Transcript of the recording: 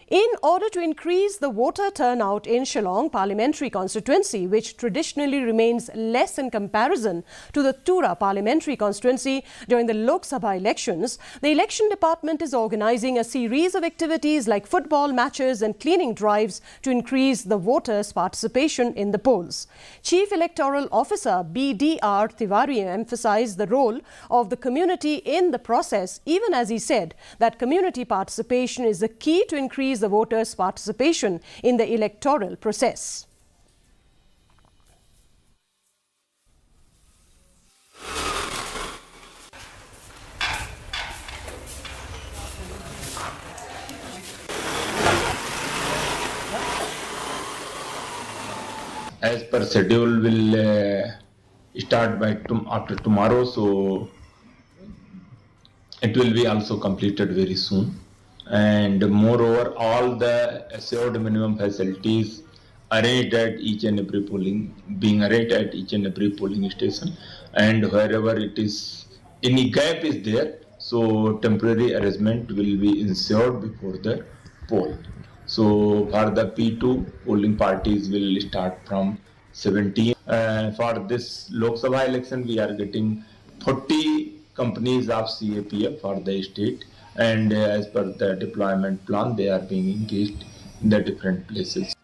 In order to increase the voter turnout in Shillong parliamentary constituency, which traditionally remains less in comparison to the Tura parliamentary constituency during the Lok Sabha elections, the election department is organising a series of activities like football matches and cleaning drives to increase the voters' participation in the polls. Chief Electoral Officer BDR Tiwari emphasised the role of the community in the process, even as he said that community participation is the key to increase the voters' participation in the electoral process. As per schedule will start by after tomorrow, so it will be also completed very soon. And moreover, all the assured minimum facilities arranged at each and every being arranged at each and every polling station, and wherever it is any gap is there, so temporary arrangement will be ensured before the poll. So for the P2, polling parties will start from 17. For this Lok Sabha election, we are getting 40 companies of CAPF for the state, and as per the deployment plan, they are being engaged in the different places.